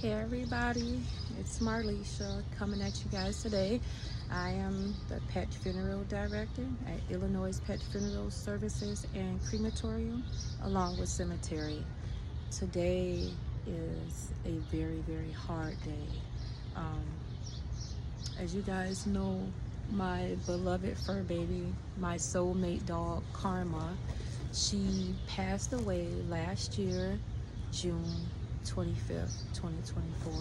Hey everybody, it's Marlisha coming at you guys today. I am the Pet Funeral Director at Illinois Pet Funeral Services and Crematorium, along with Cemetery. Today is a very hard day. Um, as you guys know, my beloved fur baby, my soulmate dog, Karma, she passed away last year, June 25th, 2024.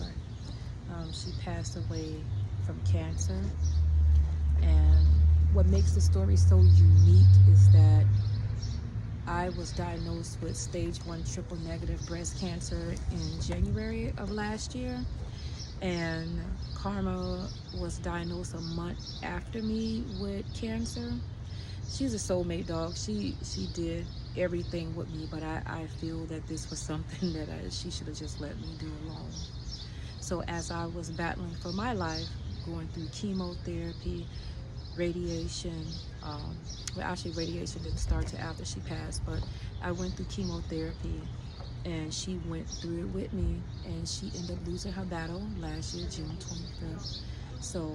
She passed away from cancer. And what makes the story so unique is that I was diagnosed with stage 1 triple negative breast cancer in January of last year. And Karma was diagnosed a month after me with cancer. She's a soulmate dog. She did everything with me, but I feel that this was something that she should have just let me do alone. So as I was battling for my life, going through chemotherapy, radiation, well actually radiation didn't start till after she passed, but I went through chemotherapy and she went through it with me, and she ended up losing her battle last year, June 25th. So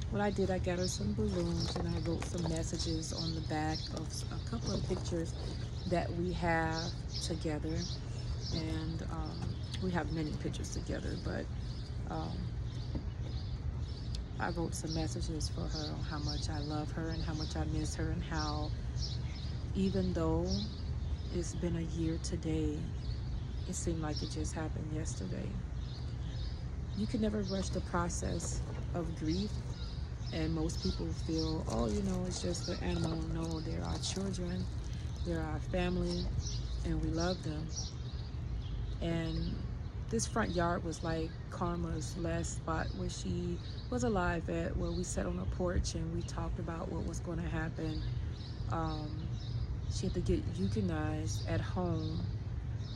what I did, I got her some balloons and I wrote some messages on the back of a couple of pictures that we have together. And we have many pictures together, but um, I wrote some messages for her on how much I love her and how much I miss her, and how even though it's been a year today, it seemed like it just happened yesterday. You can never rush the process of grief, and most people feel, oh, it's just an animal. No, they're our children, they're our family, and we love them. And this front yard was like Karma's last spot where she was alive at, where we sat on a porch and we talked about what was going to happen. She had to get euthanized at home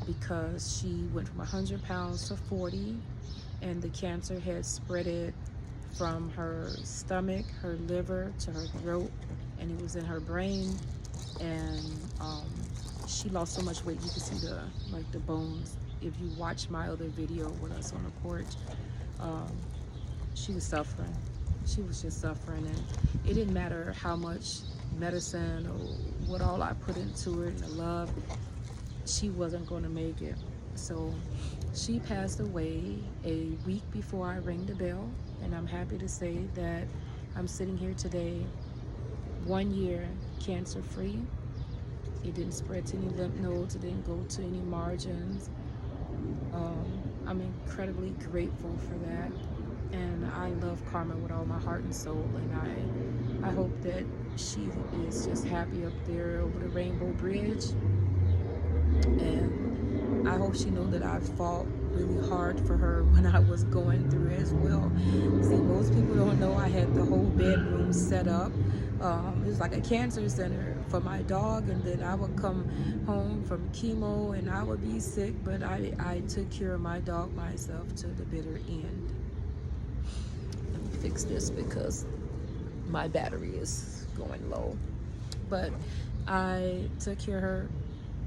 because she went from 100 pounds to 40, and the cancer had spread it from her stomach, her liver, to her throat, and it was in her brain. And she lost so much weight, you can see the bones. If you watch my other video with us on the porch, she was suffering. She was just suffering, and it didn't matter how much medicine or what all I put into it and the love, she wasn't going to make it. So she passed away a week before I rang the bell, and I'm happy to say that I'm sitting here today, 1 year cancer free. It didn't spread to any lymph nodes, it didn't go to any margins. I'm incredibly grateful for that, and I love Karma with all my heart and soul, and I hope that she is just happy up there over the Rainbow Bridge, and I hope she knows that I fought really hard for her when I was going through it as well. See, most people don't know I had the whole bedroom set up. It was like a cancer center for my dog, and then I would come home from chemo and I would be sick, but I took care of my dog myself to the bitter end. Let me fix this because my battery is going low. But I took care of her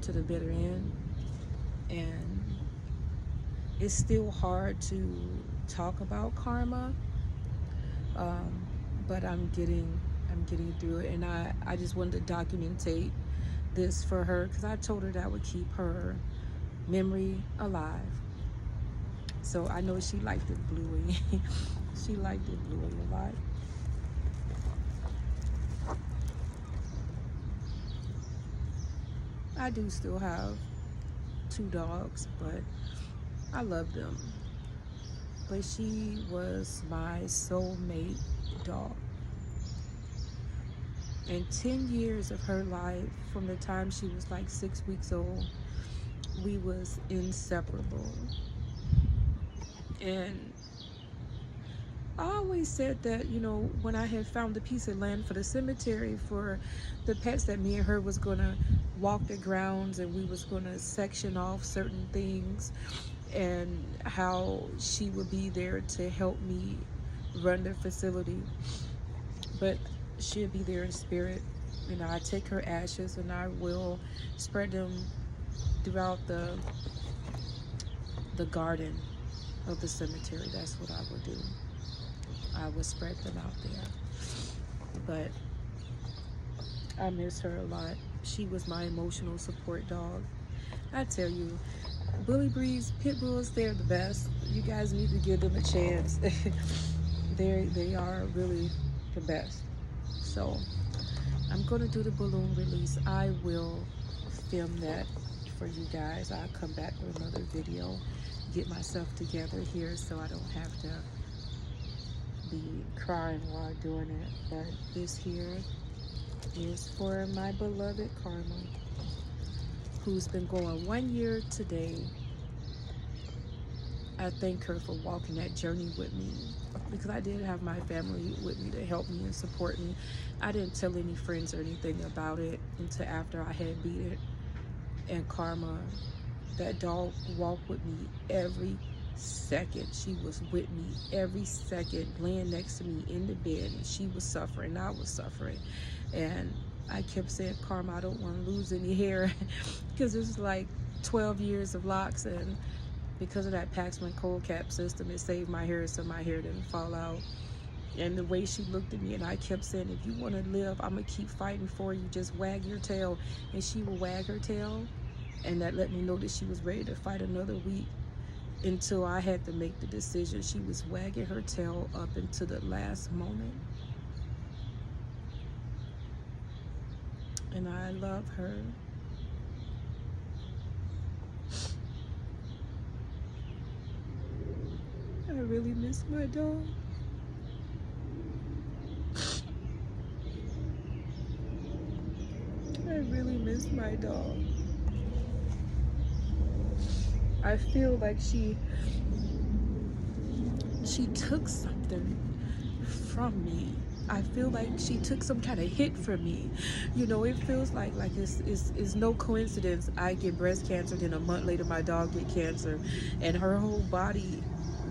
to the bitter end, and it's still hard to talk about Karma, but I'm getting through it, and I just wanted to documentate this for her because I told her that I would keep her memory alive. So I know she liked it bluey. She liked it bluey a lot. I do still have 2 dogs, but I love them. But she was my soulmate dog. And 10 years of her life, from the time she was like 6 weeks old, we was inseparable. And I always said that, when I had found the piece of land for the cemetery for the pets, that me and her was gonna walk the grounds and we was gonna section off certain things, and how she would be there to help me run the facility. But she'll be there in spirit. I take her ashes and I will spread them throughout the garden of the cemetery. That's what I would do. I would spread them out there. But I miss her a lot. She was my emotional support dog. I tell you, Bully Breeds, Pit Bulls, they're the best. You guys need to give them a chance. They are really the best. So I'm gonna do the balloon release. I will film that for you guys. I'll come back with another video, get myself together here so I don't have to be crying while doing it. But this here is for my beloved Karma, who's been going 1 year today. I thank her for walking that journey with me, because I did have my family with me to help me and support me. I didn't tell any friends or anything about it until after I had beat it. And Karma, that dog, walked with me every second. She was with me every second, laying next to me in the bed, and she was suffering, I was suffering. And I kept saying, Karma, I don't want to lose any hair, because it's like 12 years of locks, and because of that Paxman cold cap system, it saved my hair so my hair didn't fall out. And the way she looked at me, and I kept saying, if you want to live, I'm going to keep fighting for you. Just wag your tail. And she would wag her tail, and that let me know that she was ready to fight another week, until I had to make the decision. She was wagging her tail up until the last moment. And I love her. I really miss my dog. I really miss my dog. I feel like she took something from me. I feel like she took some kind of hit from me. You know, it feels like it's no coincidence I get breast cancer, then a month later my dog get cancer, and her whole body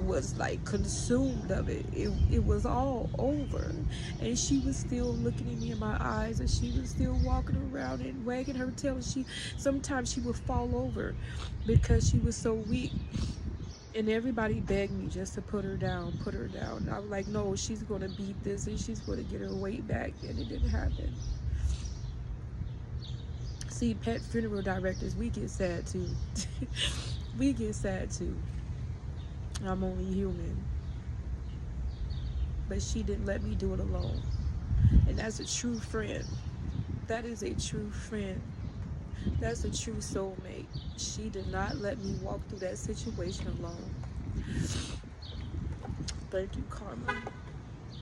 was like consumed of it. It was all over, and she was still looking at me in my eyes, and she was still walking around and wagging her tail. And sometimes she would fall over because she was so weak. And everybody begged me just to put her down, put her down. And I was like, no, she's going to beat this, and she's going to get her weight back. And it didn't happen. See, pet funeral directors, we get sad too. We get sad too. I'm only human. But she didn't let me do it alone. And that's a true friend. That is a true friend. That's a true soulmate. She did not let me walk through that situation alone. Thank you, Karma.